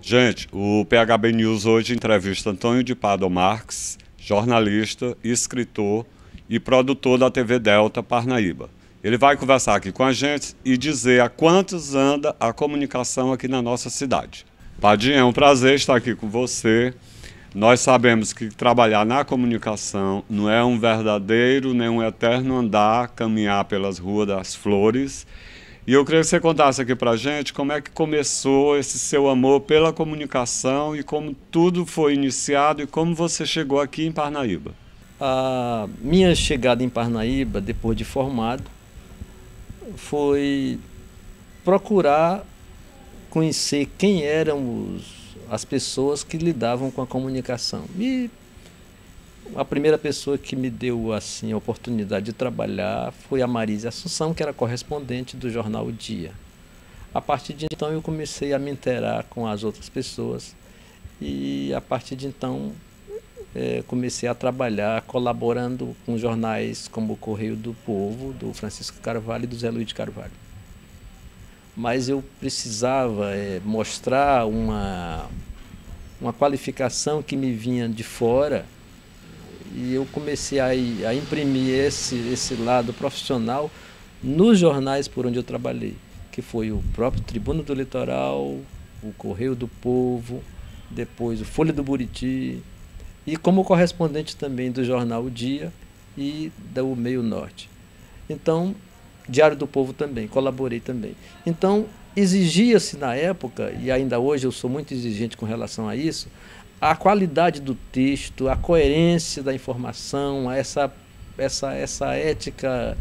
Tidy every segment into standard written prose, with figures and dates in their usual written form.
Gente, o PHB News hoje entrevista Antônio de Pádua Marques, jornalista, escritor e produtor da TV Delta Parnaíba. Ele vai conversar aqui com a gente e dizer a quantos anda a comunicação aqui na nossa cidade. Padinha, é um prazer estar aqui com você. Nós sabemos que trabalhar na comunicação não é um verdadeiro nem um eterno andar, caminhar pelas ruas das flores. E eu queria que você contasse aqui pra gente como é que começou esse seu amor pela comunicação e como tudo foi iniciado e como você chegou aqui em Parnaíba. A minha chegada em Parnaíba, depois de formado, foi procurar conhecer quem eram as pessoas que lidavam com a comunicação. E a primeira pessoa que me deu assim, a oportunidade de trabalhar foi a Marise Assunção, que era correspondente do jornal O Dia. A partir de então eu comecei a me interar com as outras pessoas e a partir de então comecei a trabalhar colaborando com jornais como o Correio do Povo, do Francisco Carvalho e do Zé Luiz de Carvalho. Mas eu precisava mostrar uma qualificação que me vinha de fora. E eu comecei a imprimir esse lado profissional nos jornais por onde eu trabalhei, que foi o próprio Tribuna do Litoral, o Correio do Povo, depois o Folha do Buriti, e como correspondente também do jornal O Dia e do Meio Norte. Então, Diário do Povo também, colaborei também. Então, exigia-se na época, e ainda hoje eu sou muito exigente com relação a isso, a qualidade do texto, a coerência da informação, essa ética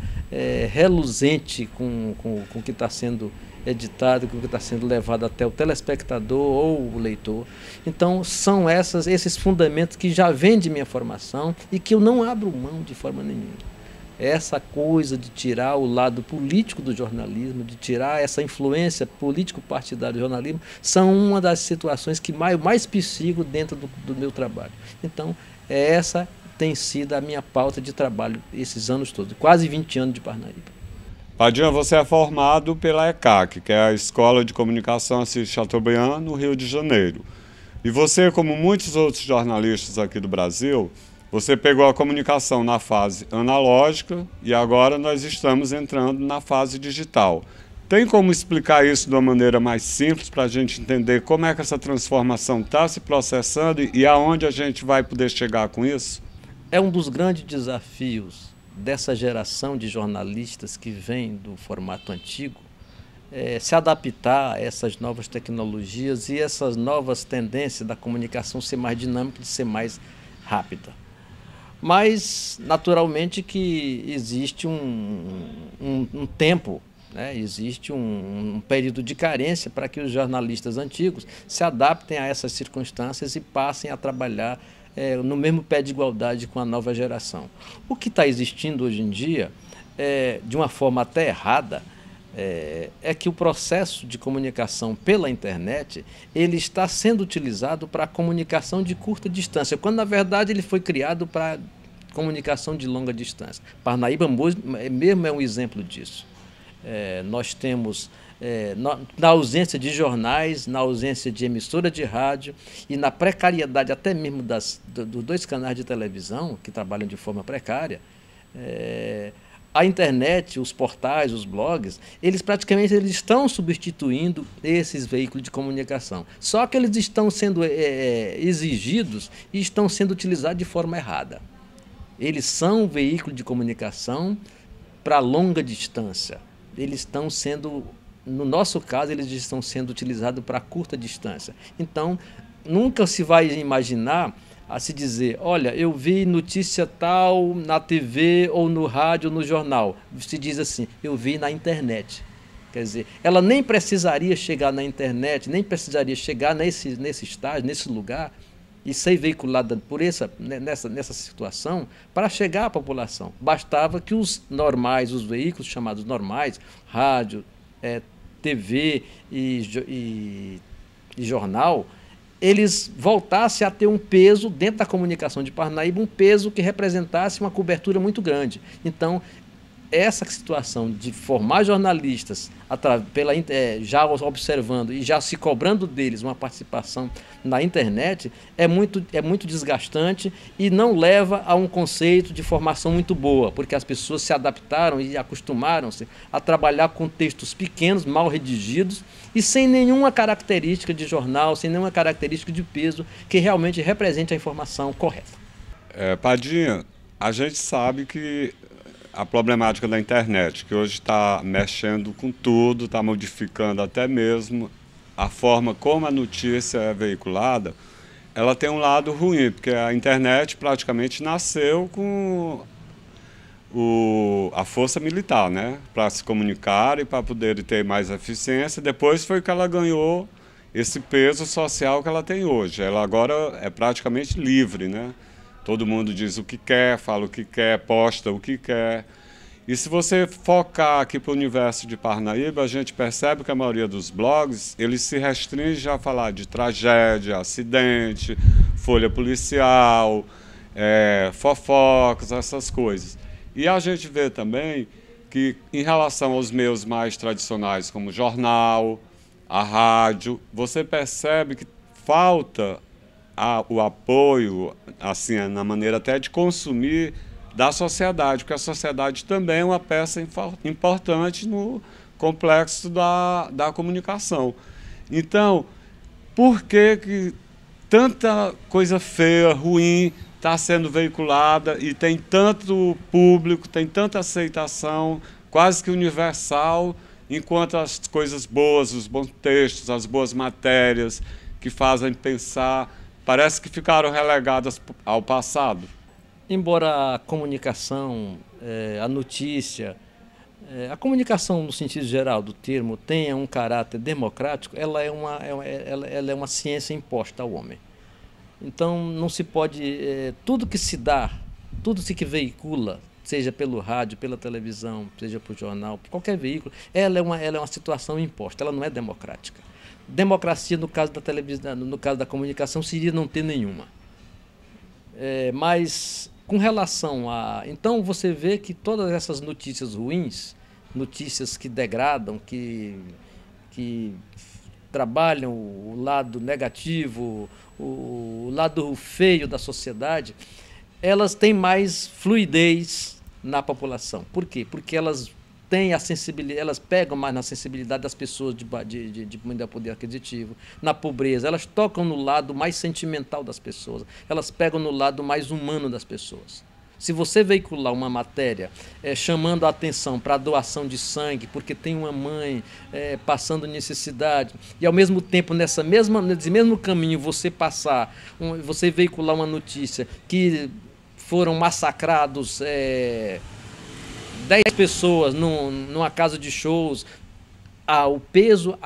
reluzente com o que está sendo editado, com o que está sendo levado até o telespectador ou o leitor. Então, são esses fundamentos que já vêm de minha formação e que eu não abro mão de forma nenhuma. Essa coisa de tirar o lado político do jornalismo, de tirar essa influência político-partidária do jornalismo, são uma das situações que mais persigo dentro do meu trabalho. Então, essa tem sido a minha pauta de trabalho esses anos todos, quase 20 anos de Parnaíba. Padinha, você é formado pela ECAC, que é a Escola de Comunicação Assis Chateaubriand, no Rio de Janeiro. E você, como muitos outros jornalistas aqui do Brasil, você pegou a comunicação na fase analógica e agora nós estamos entrando na fase digital. Tem como explicar isso de uma maneira mais simples para a gente entender como é que essa transformação está se processando e aonde a gente vai poder chegar com isso? É um dos grandes desafios dessa geração de jornalistas que vem do formato antigo, se adaptar a essas novas tecnologias e essas novas tendências da comunicação ser mais dinâmica, de ser mais rápida. Mas, naturalmente, que existe um tempo, né? Existe um período de carência para que os jornalistas antigos se adaptem a essas circunstâncias e passem a trabalhar no mesmo pé de igualdade com a nova geração. O que está existindo hoje em dia, de uma forma até errada, é que o processo de comunicação pela internet ele está sendo utilizado para a comunicação de curta distância, quando na verdade ele foi criado para comunicação de longa distância. Parnaíba mesmo é um exemplo disso. Nós temos, na ausência de jornais, na ausência de emissora de rádio e na precariedade até mesmo dos dois canais de televisão que trabalham de forma precária, a internet, os portais, os blogs, eles praticamente estão substituindo esses veículos de comunicação. Só que eles estão sendo exigidos e estão sendo utilizados de forma errada. Eles são veículos de comunicação para longa distância. Eles estão sendo, no nosso caso, eles estão sendo utilizados para curta distância. Então, nunca se vai imaginar a se dizer, olha, eu vi notícia tal na TV ou no rádio ou no jornal. Se diz assim, eu vi na internet. Quer dizer, ela nem precisaria chegar na internet, nem precisaria chegar nesse estágio, nesse lugar, e ser veiculada por nessa situação para chegar à população. Bastava que os normais, os veículos chamados normais, rádio, TV e jornal, eles voltassem a ter um peso dentro da comunicação de Parnaíba, um peso que representasse uma cobertura muito grande. Então, essa situação de formar jornalistas já observando e já se cobrando deles uma participação na internet é muito desgastante e não leva a um conceito de formação muito boa, porque as pessoas se adaptaram e acostumaram-se a trabalhar com textos pequenos, mal redigidos e sem nenhuma característica de jornal, sem nenhuma característica de peso que realmente represente a informação correta. Padinha, a gente sabe que a problemática da internet, que hoje está mexendo com tudo, está modificando até mesmo a forma como a notícia é veiculada, ela tem um lado ruim, porque a internet praticamente nasceu com a força militar, né? Para se comunicar e para poder ter mais eficiência. Depois foi que ela ganhou esse peso social que ela tem hoje. Ela agora é praticamente livre, né? Todo mundo diz o que quer, fala o que quer, posta o que quer. E se você focar aqui para o universo de Parnaíba, a gente percebe que a maioria dos blogs, eles se restringe a falar de tragédia, acidente, folha policial, fofocas, essas coisas. E a gente vê também que, em relação aos meios mais tradicionais, como o jornal, a rádio, você percebe que falta o apoio, assim, na maneira até de consumir da sociedade, porque a sociedade também é uma peça importante no complexo da comunicação. Então, por que tanta coisa feia, ruim, está sendo veiculada e tem tanto público, tem tanta aceitação, quase que universal, enquanto as coisas boas, os bons textos, as boas matérias que fazem pensar, parece que ficaram relegadas ao passado? Embora a comunicação, a notícia, a comunicação no sentido geral do termo tenha um caráter democrático, ela é uma ciência imposta ao homem. Então não se pode, tudo que se dá, tudo que veicula, seja pelo rádio, pela televisão, seja por jornal, por qualquer veículo, ela é uma situação imposta, ela não é democrática. Democracia, no caso da televisão, no caso da comunicação, seria não ter nenhuma. Mas com relação a... Então você vê que todas essas notícias ruins, notícias que degradam, que trabalham o lado negativo, o lado feio da sociedade, elas têm mais fluidez na população. Por quê? Porque elas têm a sensibilidade, elas pegam mais na sensibilidade das pessoas de poder aquisitivo, na pobreza, elas tocam no lado mais sentimental das pessoas, elas pegam no lado mais humano das pessoas. Se você veicular uma matéria chamando a atenção para a doação de sangue, porque tem uma mãe passando necessidade, e ao mesmo tempo, nesse mesmo caminho, você veicular uma notícia que foram massacrados 10 pessoas numa casa de shows, o peso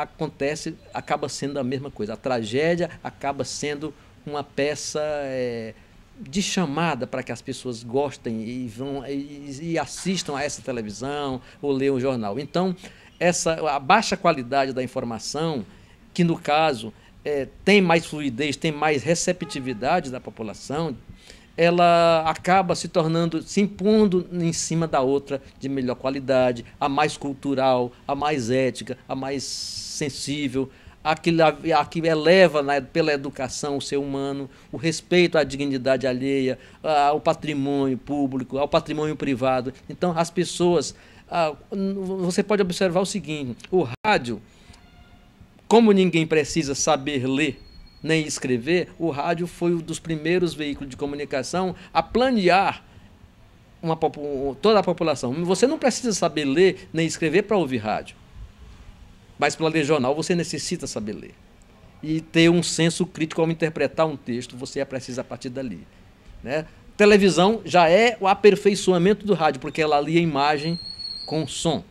acaba sendo a mesma coisa. A tragédia acaba sendo uma peça de chamada para que as pessoas gostem e assistam a essa televisão ou leiam o jornal. Então, a baixa qualidade da informação, que no caso tem mais fluidez, tem mais receptividade da população, ela acaba se impondo em cima da outra de melhor qualidade, a mais cultural, a mais ética, a mais sensível, a que eleva pela educação o ser humano, o respeito à dignidade alheia, ao patrimônio público, ao patrimônio privado. Então, as pessoas... você pode observar o seguinte: o rádio, como ninguém precisa saber ler nem escrever, o rádio foi um dos primeiros veículos de comunicação a planear toda a população. Você não precisa saber ler nem escrever para ouvir rádio, mas para ler jornal você necessita saber ler. E ter um senso crítico ao interpretar um texto, você precisa a partir dali, né? Televisão já é o aperfeiçoamento do rádio, porque ela lia imagem com som.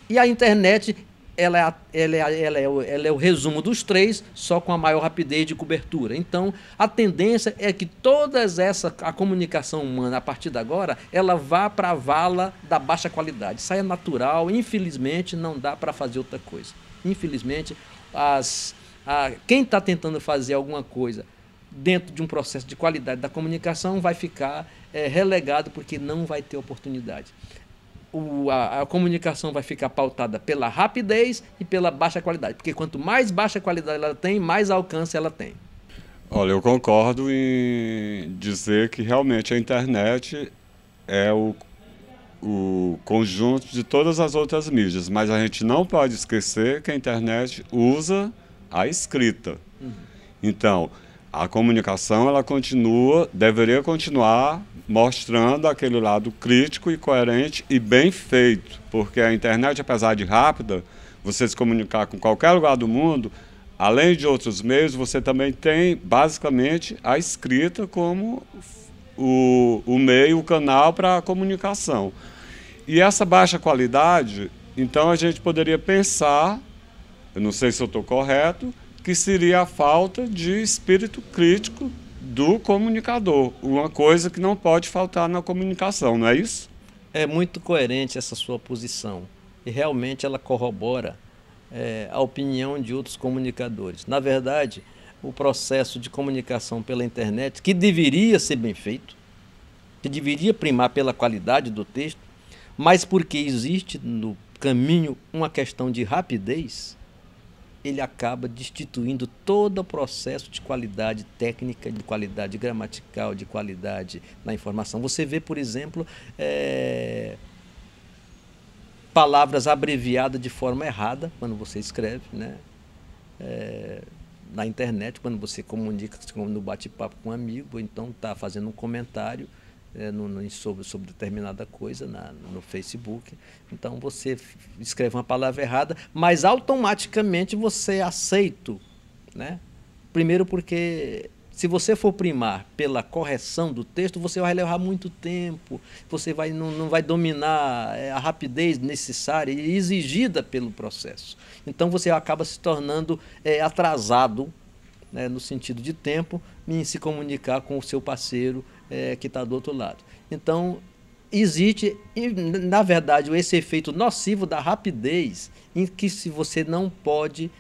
E a internet... Ela é o resumo dos três, só com a maior rapidez de cobertura. Então, a tendência é que a comunicação humana, a partir de agora, ela vá para a vala da baixa qualidade. Isso aí é natural, infelizmente, não dá para fazer outra coisa. Infelizmente, quem está tentando fazer alguma coisa dentro de um processo de qualidade da comunicação vai ficar relegado, porque não vai ter oportunidade. a comunicação vai ficar pautada pela rapidez e pela baixa qualidade. Porque quanto mais baixa qualidade ela tem, mais alcance ela tem. Olha, eu concordo em dizer que realmente a internet é o conjunto de todas as outras mídias, mas a gente não pode esquecer que a internet usa a escrita. Então, a comunicação ela deveria continuar mostrando aquele lado crítico e coerente e bem feito, porque a internet, apesar de rápida, você se comunicar com qualquer lugar do mundo, além de outros meios, você também tem basicamente a escrita como o meio, o canal para a comunicação. E essa baixa qualidade, então a gente poderia pensar, eu não sei se eu estou correto, que seria a falta de espírito crítico do comunicador, uma coisa que não pode faltar na comunicação, não é isso? É muito coerente essa sua posição e realmente ela corrobora a opinião de outros comunicadores. Na verdade, o processo de comunicação pela internet, que deveria ser bem feito, que deveria primar pela qualidade do texto, mas porque existe no caminho uma questão de rapidez, ele acaba destituindo todo o processo de qualidade técnica, de qualidade gramatical, de qualidade na informação. Você vê, por exemplo, palavras abreviadas de forma errada quando você escreve, né? Na internet, quando você comunica no bate-papo com um amigo, ou então está fazendo um comentário sobre determinada coisa no Facebook. Então você escreve uma palavra errada, mas automaticamente você é aceito, né? Primeiro porque se você for primar pela correção do texto, você vai levar muito tempo, você não vai dominar a rapidez necessária e exigida pelo processo. Então você acaba se tornando atrasado, né, no sentido de tempo, em se comunicar com o seu parceiro que está do outro lado. Então, existe, na verdade, esse efeito nocivo da rapidez, em que se você não pode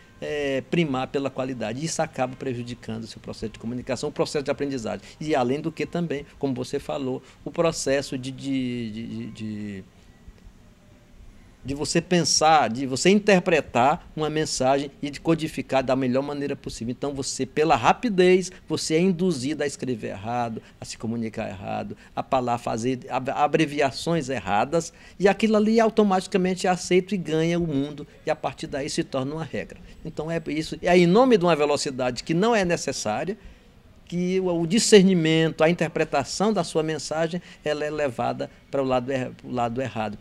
primar pela qualidade. Isso acaba prejudicando o seu processo de comunicação, o processo de aprendizagem. E, além do que também, como você falou, o processo de você pensar, de você interpretar uma mensagem e de codificar da melhor maneira possível. Então, você, pela rapidez, você é induzido a escrever errado, a se comunicar errado, a fazer abreviações erradas, e aquilo ali automaticamente é aceito e ganha o mundo, e a partir daí se torna uma regra. Então, é isso. É em nome de uma velocidade que não é necessária, que o discernimento, a interpretação da sua mensagem, ela é levada para o lado errado,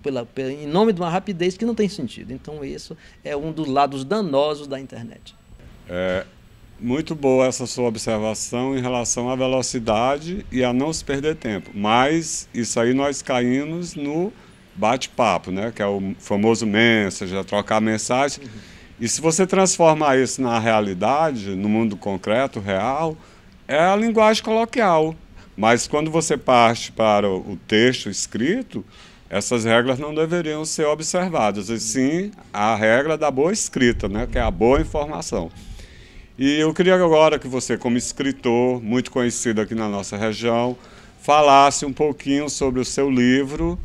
em nome de uma rapidez que não tem sentido. Então, isso é um dos lados danosos da internet. Muito boa essa sua observação em relação à velocidade e a não se perder tempo. Mas isso aí nós caímos no bate-papo, né? Que é o famoso Messenger, trocar mensagem. E se você transformar isso na realidade, no mundo concreto, real, é a linguagem coloquial. Mas quando você parte para o texto escrito, essas regras não deveriam ser observadas, e sim a regra da boa escrita, né, que é a boa informação. E eu queria agora que você, como escritor, muito conhecido aqui na nossa região, falasse um pouquinho sobre o seu livro,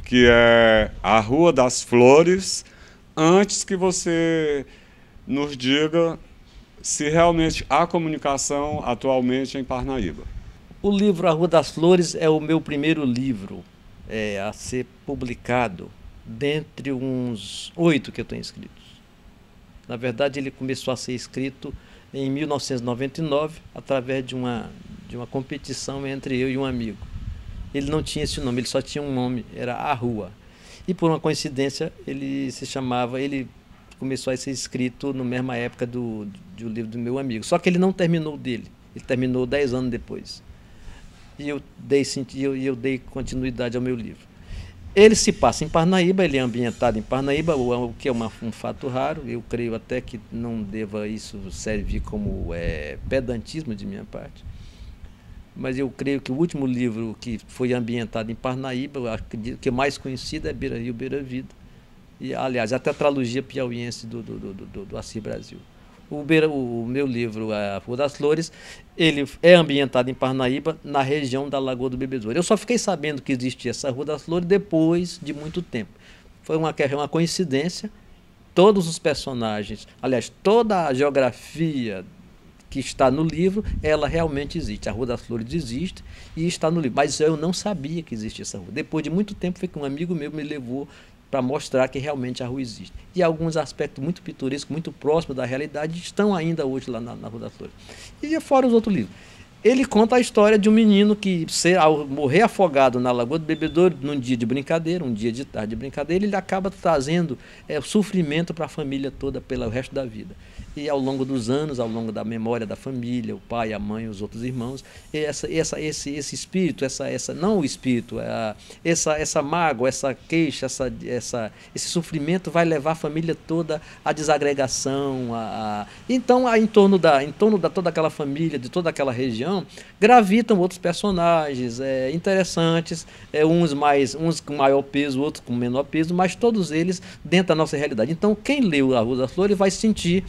que é A Rua das Flores, antes que você nos diga se realmente há comunicação atualmente em Parnaíba. O livro A Rua das Flores é o meu primeiro livro a ser publicado dentre uns 8 que eu tenho escritos. Na verdade, ele começou a ser escrito em 1999, através de uma competição entre eu e um amigo. Ele não tinha esse nome, ele só tinha um nome, era A Rua. E por uma coincidência, ele começou a ser escrito na mesma época do livro do meu amigo. Só que ele não terminou o dele, ele terminou 10 anos depois. E eu dei continuidade ao meu livro. Ele se passa em Parnaíba, ele é ambientado em Parnaíba, o que é um fato raro. Eu creio até que não deva isso servir como pedantismo de minha parte. Mas eu creio que o último livro que foi ambientado em Parnaíba, o que é mais conhecido é Beira Rio, Beira Vida. E, aliás, a tetralogia piauiense do Assis Brasil. O meu livro, A Rua das Flores, ele é ambientado em Parnaíba, na região da Lagoa do Bebedouro. Eu só fiquei sabendo que existia essa Rua das Flores depois de muito tempo. Foi uma coincidência. Todos os personagens, aliás, toda a geografia que está no livro, ela realmente existe. A Rua das Flores existe e está no livro. Mas eu não sabia que existia essa rua. Depois de muito tempo, foi que um amigo meu me levou para mostrar que realmente a rua existe. E alguns aspectos muito pitorescos, muito próximos da realidade, estão ainda hoje lá na Rua das Flores. E fora os outros livros. Ele conta a história de um menino que, ao morrer afogado na Lagoa do Bebedouro, num dia de brincadeira, um dia de tarde de brincadeira, ele acaba trazendo sofrimento para a família toda pelo resto da vida. E ao longo dos anos, ao longo da memória da família, o pai, a mãe, os outros irmãos, esse espírito, não o espírito, essa mágoa, essa queixa, esse sofrimento vai levar a família toda à desagregação. Então, em torno da toda aquela família, de toda aquela região, gravitam outros personagens interessantes, uns com maior peso, outros com menor peso, mas todos eles dentro da nossa realidade. Então, quem leu A Rua das Flores vai sentir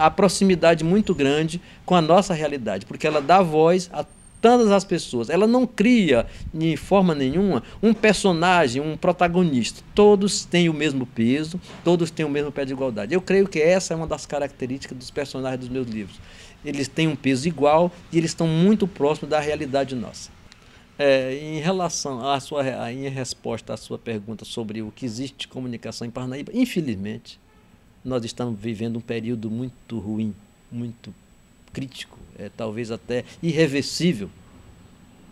a proximidade muito grande com a nossa realidade, porque ela dá voz a todas as pessoas. Ela não cria, de forma nenhuma, um personagem, um protagonista. Todos têm o mesmo peso, todos têm o mesmo pé de igualdade. Eu creio que essa é uma das características dos personagens dos meus livros. Eles têm um peso igual e eles estão muito próximos da realidade nossa. Em relação em resposta à sua pergunta sobre o que existe de comunicação em Parnaíba, infelizmente, nós estamos vivendo um período muito ruim, muito crítico, talvez até irreversível,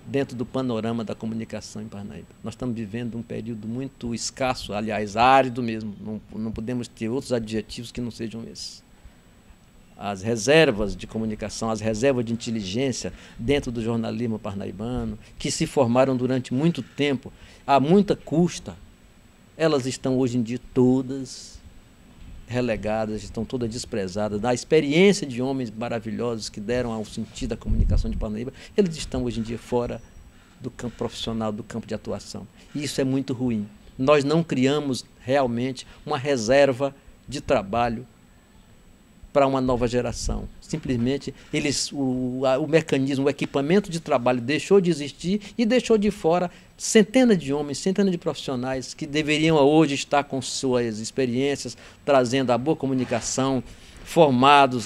dentro do panorama da comunicação em Parnaíba. Nós estamos vivendo um período muito escasso, aliás, árido mesmo, não podemos ter outros adjetivos que não sejam esses. As reservas de comunicação, as reservas de inteligência dentro do jornalismo parnaibano, que se formaram durante muito tempo, a muita custa, elas estão hoje em dia todas relegadas, estão todas desprezadas. Da experiência de homens maravilhosos que deram ao sentido da comunicação de Parnaíba, eles estão hoje em dia fora do campo profissional, do campo de atuação. E isso é muito ruim. Nós não criamos realmente uma reserva de trabalho para uma nova geração. Simplesmente o mecanismo, o equipamento de trabalho deixou de existir e deixou de fora centenas de homens, centenas de profissionais que deveriam hoje estar com suas experiências, trazendo a boa comunicação, formados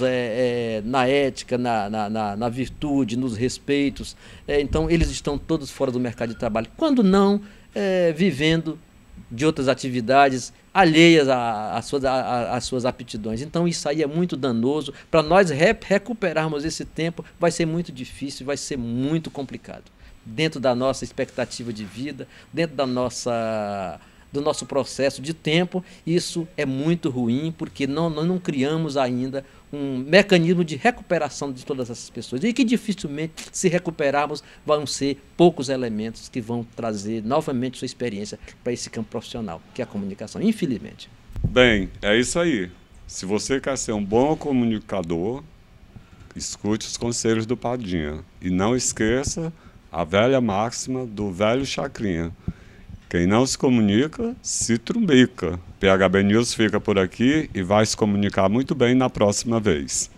na ética, na virtude, nos respeitos. Então, eles estão todos fora do mercado de trabalho. Quando não, vivendo de outras atividades alheias às suas aptidões. Então isso aí é muito danoso. Para nós recuperarmos esse tempo vai ser muito difícil, vai ser muito complicado. Dentro da nossa expectativa de vida, dentro do nosso processo de tempo, isso é muito ruim, porque nós não criamos ainda um mecanismo de recuperação de todas essas pessoas. E que dificilmente, se recuperarmos, vão ser poucos elementos que vão trazer novamente sua experiência para esse campo profissional, que é a comunicação, infelizmente. Bem, é isso aí. Se você quer ser um bom comunicador, escute os conselhos do Padinha. E não esqueça a velha máxima do velho Chacrinha. Quem não se comunica, se trumbica. PHB News fica por aqui e vai se comunicar muito bem na próxima vez.